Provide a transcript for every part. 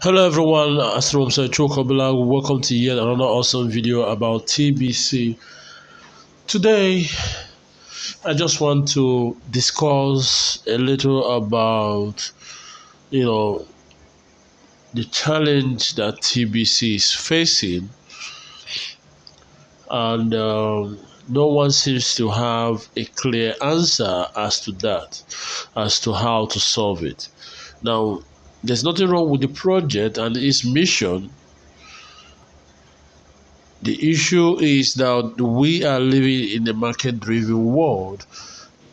Hello everyone, as from Obeleagu, welcome to yet another awesome video about TBC. Today, I just want to discuss a little about, the challenge that TBC is facing, and no one seems to have a clear answer as to that, as to how to solve it. Now, there's nothing wrong with the project and its mission. The issue is that we are living in a market-driven world,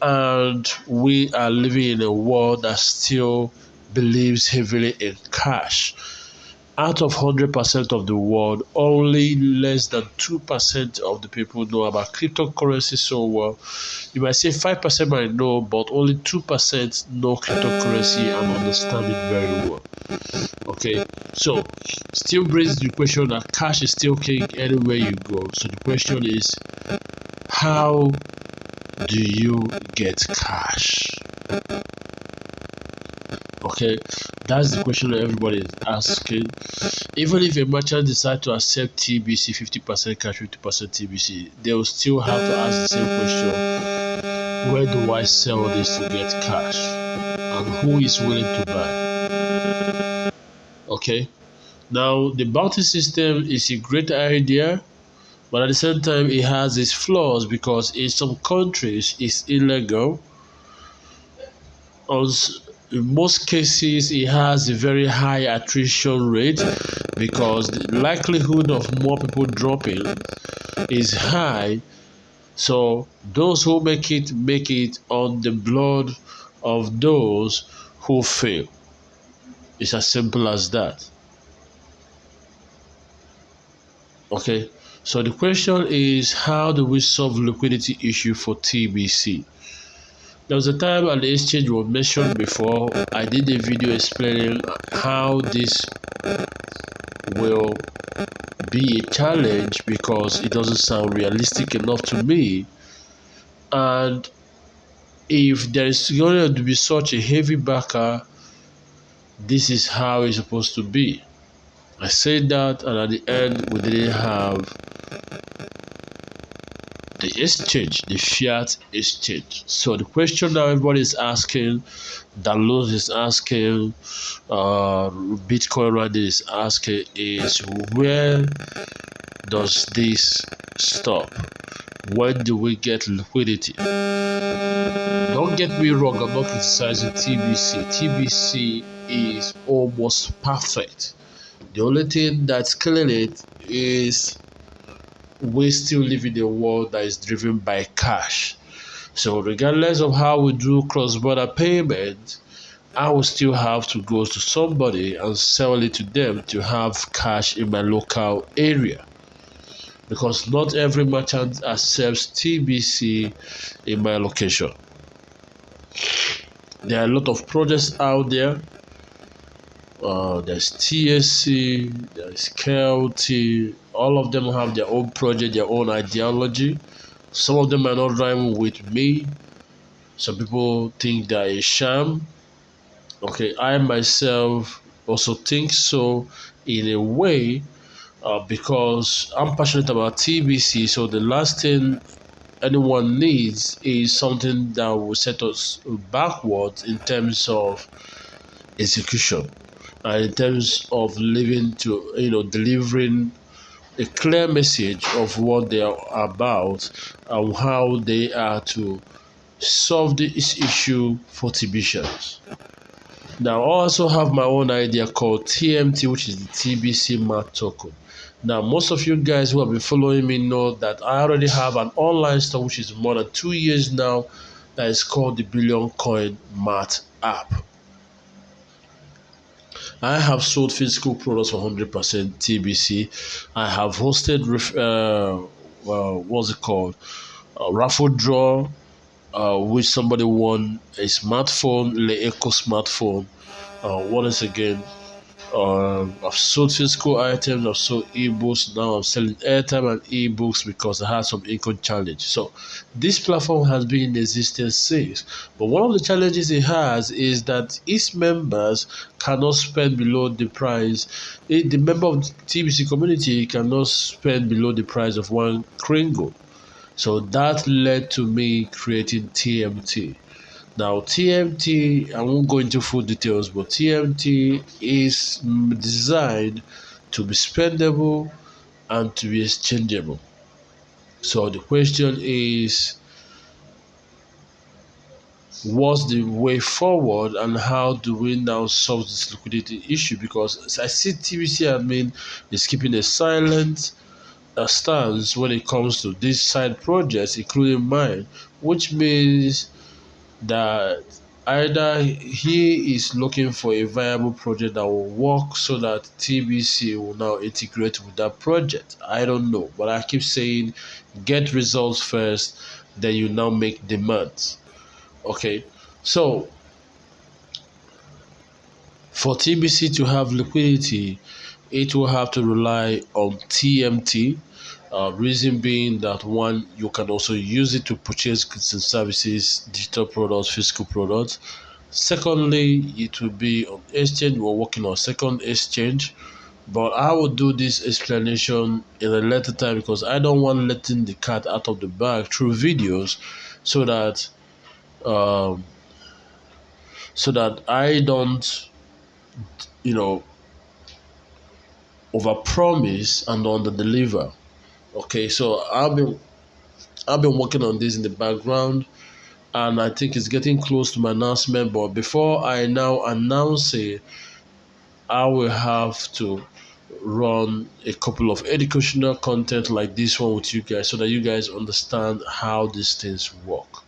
and we are living in a world that still believes heavily in cash. Out of 100% of the world, only less than 2% of the people know about cryptocurrency so well. You might say 5% might know, but only 2% know cryptocurrency and understand it very well. Okay, so still brings the question that cash is still king anywhere you go. So the question is, how do you get cash? Okay, that's the question that everybody is asking. Even if a merchant decides to accept TBC 50% cash, 50% TBC, they will still have to ask the same question: where do I sell this to get cash? And who is willing to buy? Okay. Now, the bounty system is a great idea, but at the same time, it has its flaws because in some countries it's illegal. In most cases, it has a very high attrition rate because the likelihood of more people dropping is high. So those who make it on the blood of those who fail. It's as simple as that. Okay, so the question is, how do we solve liquidity issue for TBC? There was a time an exchange was mentioned before. I did a video explaining how this will be a challenge because it doesn't sound realistic enough to me. And if there is going to be such a heavy backer, this is how it's supposed to be. I said that, and at the end, we didn't have the exchange, the fiat exchange. So the question that everybody is asking, Dallos is asking, Bitcoin Randy is asking is, where does this stop? When do we get liquidity? Don't get me wrong, I'm not criticizing TBC. TBC is almost perfect. The only thing that's killing it is we still live in a world that is driven by cash. So regardless of how we do cross-border payment, I will still have to go to somebody and sell it to them to have cash in my local area. Because not every merchant accepts TBC in my location. There are a lot of projects out there. There's TSC, there's KLT. All of them have their own project, their own ideology. Some of them are not rhyme with me. Some people think they're a sham. Okay, I myself also think so in a way, because I'm passionate about TBC. So the last thing anyone needs is something that will set us backwards in terms of execution and in terms of living to, delivering a clear message of what they are about and how they are to solve this issue for TBCs. Now, I also have my own idea called TMT, which is the TBC Mart token. Now, most of you guys who have been following me know that I already have an online store which is more than 2 years now that is called the Billion Coin Mart app. I have sold physical products for 100% TBC. I have hosted, what's it called? Raffle draw, which somebody won a smartphone, the Echo smartphone. What is again? I've sold physical items, I've sold ebooks. Now I'm selling airtime and ebooks because I had some income challenge. So this platform has been in existence since. But one of the challenges it has is that its members cannot spend below the price. The member of the TBC community cannot spend below the price of one Kringle. So that led to me creating TMT. Now, TMT, I won't go into full details, but TMT is designed to be spendable and to be exchangeable. So the question is, what's the way forward and how do we now solve this liquidity issue? Because I see TBC admin is keeping a silent stance when it comes to these side projects, including mine, which means that either he is looking for a viable project that will work so that TBC will now integrate with that project. I don't know, but I keep saying get results first, then you now make demands. Okay, so for TBC to have liquidity, it will have to rely on TMT. Reason being that one, you can also use it to purchase goods and services, digital products, physical products. Secondly, it will be on exchange. We're working on second exchange, but I will do this explanation in a later time because I don't want letting the cat out of the bag through videos, so that um, I don't, you know, overpromise and underdeliver. Okay, so I've been working on this in the background, and I think it's getting close to my announcement. But before I now announce it, I will have to run a couple of educational content like this one with you guys so that you guys understand how these things work.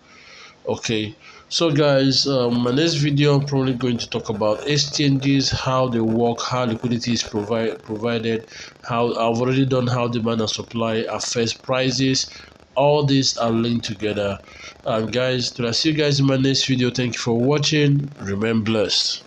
Okay, so guys, my next video I'm probably going to talk about exchanges, how they work, how liquidity is provided, how I've already done how demand and supply affects prices. All these are linked together. And guys, till I see you guys in my next video, thank you for watching. Remain blessed.